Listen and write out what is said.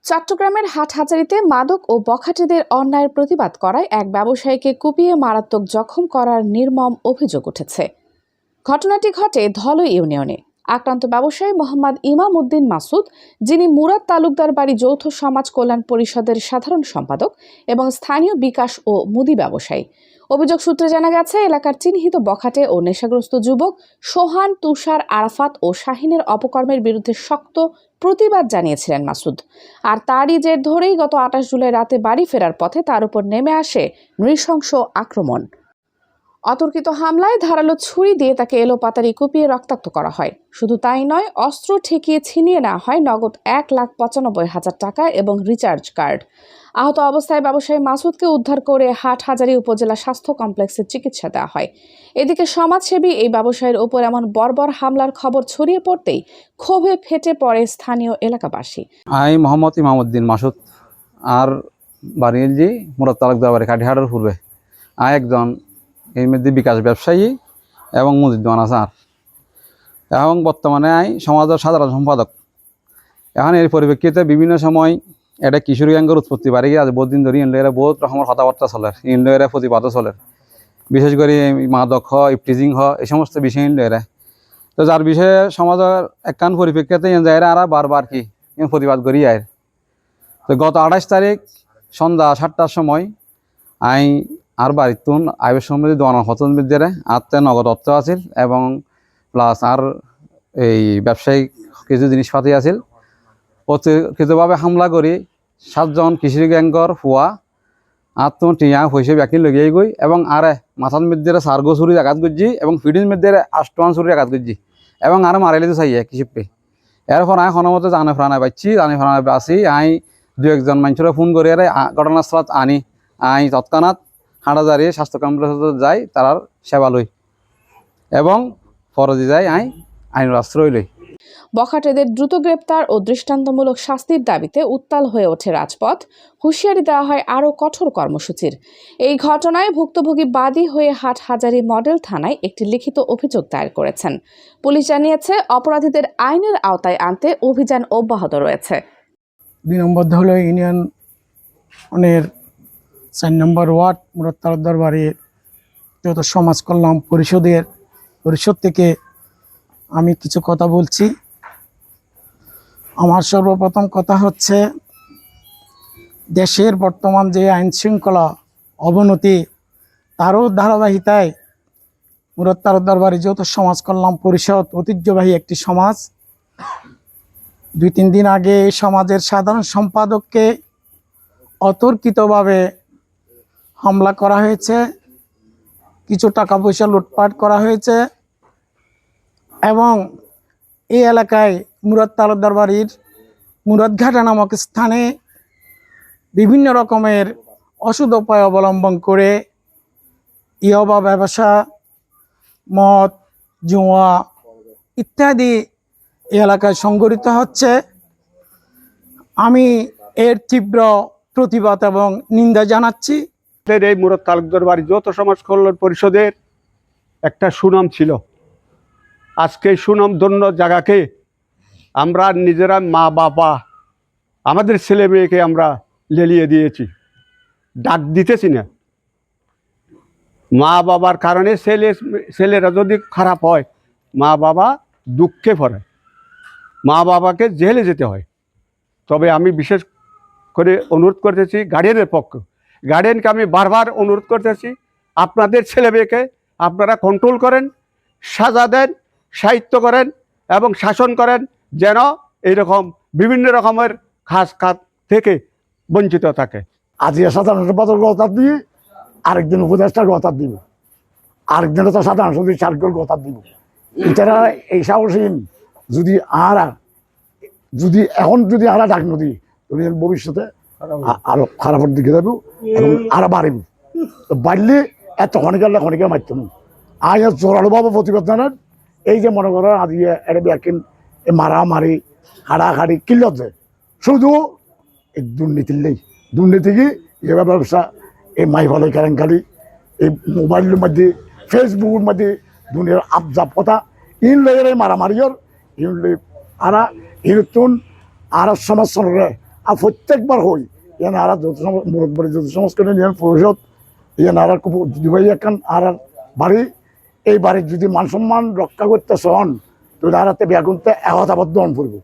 চট্টগ্রামের হাটহাজারীতে মাদক ও বখাটেদের অন্যায়ের প্রতিবাদ করায় এক ব্যবসায়ীকে কুপিয়ে মারাত্মক জখম করার নির্মম অভিযোগ উঠেছে। ঘটনাটি ঘটে ধলই ইউনিয়নে। আক্রান্ত ব্যবসায়ী মোহাম্মদ ইমাম উদ্দিন মাসুদ, যিনি মুরাদ তালুকদার বাড়ি যৌথ সমাজ কল্যাণ পরিষদের সাধারণ সম্পাদক এবং স্থানীয় বিকাশ ও মুদি ব্যবসায়ী। অভিযোগ সূত্রে জানা গেছে, এলাকার চিহ্নিত বখাটে ও নেশাগ্রস্ত যুবক সোহান, তুষার, আরাফাত ও শাহিনের অপকর্মের বিরুদ্ধে শক্ত প্রতিবাদ জানিয়েছিলেন মাসুদ। আর তারই জের ধরেই গত ২৮ জুলাই রাতে বাড়ি ফেরার পথে তার উপর নেমে আসে নৃশংস আক্রমণ। অতর্কিত হামলায় ধারালো ছুরি দিয়ে তাকে এলোপাতাড়ি কুপিয়ে রক্তাক্ত করা হয়। শুধু তাই নয়, অস্ত্র ঠেকিয়ে ছিনিয়ে নেওয়া হয় নগদ ১,৯৫,০০০ টাকা এবং রিচার্জ কার্ড। আহত অবস্থায় ব্যবসায়ী মাসুদকে উদ্ধার করে হাটহাজারী উপজেলা স্বাস্থ্য কমপ্লেক্সে চিকিৎসা দেওয়া হয়। এদিকে সমাজসেবী এই ব্যবসায়ীর ওপর এমন বর্বর হামলার খবর ছড়িয়ে পড়তেই ক্ষোভে ফেটে পড়ে স্থানীয় এলাকাবাসী। আমি মোহাম্মদ ইমাম উদ্দিন মাসুদ আর বাড়িজি মুরাদ তালুকদার বাড়ি কাঠিহাটের পূর্বে। একজন এই মধ্যে বিকাশ ব্যবসায়ী এবং মুদির দোকান আছে এবং বর্তমানে সমাজের সাধারণ সম্পাদক। এখন এর পরিপ্রেক্ষিতে বিভিন্ন সময় এটা কিশোরী গ্যাংয়ের উৎপত্তি বাড়ি গিয়ে আজ বহুত দিন ধরে ইন্ডিয়ার বহুত রকমের কথাবার্তা চলে, ইন্ডিয়ার প্রতিবাদও চলে, বিশেষ করে মাদক ইফটিজিং এই সমস্ত বিষয় ইন্ডিয়ার। তো যার বিষয়ে সমাজের একখান পরিপ্রেক্ষিতে যাইরা আর বারবার কি প্রতিবাদ করি আয়। তো গত ২৮ তারিখ সন্ধ্যা ৭টার সময় আর বাড়িতুন আইবের সম্বন্ধে দোয়ানোর হতন বিদ্যারে আত্মে নগদ অর্থ আছিল এবং প্লাস আর এই ব্যবসায়িক কিছু জিনিসপাতি আছিল। অতিরিক্তভাবে হামলা করি ৭ জন কিশোরী গ্যাংর ফুয়া আত্ম টিয়া হয়েছে ব্যক্তি লगिয়ে গই এবং আরে মাথার মধ্যে সার্গো ছুরি আঘাত করছি এবং ফিডির মধ্যে ৮ ছুরি আঘাত করছি এবং আর মারাইলে তো চাইয়ে কিসিপে। এরপর মতো জানে ফ্রানায় পাচ্ছি, জানে ফ্রানায় বাঁচি। ২-১ মানুষের ফোন করে ঘটনাস্থলত আনি তৎক্ষণাৎ হাটহাজারী স্বাস্থ্য কমপ্লেক্সে যাই, তার সেবা লই এবং ফরজি যাই আইনের আশ্রয় লই। বখাটেদের দ্রুত গ্রেপ্তার ও দৃষ্টান্তমূলক শাস্তির দাবিতে উত্তাল হয়ে ওঠে রাজপথ। হুঁশিয়ারি দেওয়া হয় আরও কঠোর কর্মসূচির। এই ঘটনায় ভুক্তভোগী বাদী হয়ে হাটহাজারী মডেল থানায় একটি লিখিত অভিযোগ দায়ের করেছেন। পুলিশ জানিয়েছে, অপরাধীদের আইনের আওতায় আনতে অভিযান অব্যাহত রয়েছে। ২ নম্বর হলো ইউনিয়নের ৪ নম্বর ওয়ার্ড মুরাদ তালুকদার বাড়ির যৌথ সমাজ কল্যাণ পরিষদ থেকে আমি কিছু কথা বলছি। আমার সর্বপ্রথম কথা হচ্ছে, দেশের বর্তমান যে আইন শৃঙ্খলা অবনতি, তারও ধারাবাহিকতায় মুরাদ তালুকদার বাড়ি যৌথ সমাজ কল্যাণ পরিষদ ঐতিহ্যবাহী একটি সমাজ। ২-৩ দিন আগে এই সমাজের সাধারণ সম্পাদককে অতর্কিতভাবে হামলা করা হয়েছে, কিছু টাকা পয়সা লুটপাট করা হয়েছে এবং এই এলাকায় মুরাদ তালুকদার বাড়ির মুরাদঘাটা নামক স্থানে বিভিন্ন রকমের অসৎ উপায় অবলম্বন করে ইয়াবা ব্যবসা, মদ, জুয়া ইত্যাদি এই এলাকায় সংঘটিত হচ্ছে। আমি এর তীব্র প্রতিবাদ এবং নিন্দা জানাচ্ছি। এই মুরাদ তালুকদার বাড়ি যৌথ সমাজ কল্যাণ পরিষদের একটা সুনাম ছিল। আজকে সুনাম ধন্য জায়গাকে আমরা নিজেরা মা বাবা আমাদের ছেলে মেয়েকে আমরা লেলিয়ে দিয়েছি, ডাক দিতেছি না। মা বাবার কারণে ছেলেরা যদি খারাপ হয়, মা বাবা দুঃখে পড়ে, মা বাবাকে জেলে যেতে হয়। তবে আমি বিশেষ করে অনুরোধ করতেছি গার্ডিয়ানের পক্ষে, গার্ডিয়ানকে আমি বারবার অনুরোধ করতেছি, আপনাদের ছেলে মেয়েকে আপনারা কন্ট্রোল করেন, সাজা দেন, সাহিত্য করেন এবং শাসন করেন, যেন এইরকম বিভিন্ন রকমের খাস খাত থেকে বঞ্চিত থাকে। আজকে সাধারণ সম্পাদক গতার দিয়ে, আরেকদিন উপদেষ্টার গতার দিব, আরেকদিন তো সাধারণ সমিতির সার্কেল গতার দিব। এটারা এই সাহসীন যদি এখন ডাক নদী, তুমি ভবিষ্যতে আরো খারাপের দিকে যাবো এবং আরো বাড়িব। বাড়লে এত খনিকার মাধ্যমে আজ জোরালো ভাবে প্রতিবাদ জানান। এই যে মনে করেন আজকে এটা ব্যাকিন মারামারি হাড়াহাড়ি কিল্লত যায় শুধু এই দুর্নীতি কি এবার ব্যবসা, এই মাইফলের কেলেঙ্কারি, এই মোবাইলের মধ্যে ফেসবুকের মধ্যে দুনিয়ার আবজাব কথা ইন লেগে মারামারির ইউনলি আরা ইনুতুন আর সমাজ সনরে আর প্রত্যেকবার হই ইয়ান আর যত মুরব্বী যত সমাজ করে ইয়ান পরিষদ ইয়ান আর খুব দুবাই এখন আর বাড়ি এই বাড়ির যদি মান সম্মান রক্ষা করতে চান তো আরাতে ব্যাগুনতে একতাবদ্ধ হন পড়ব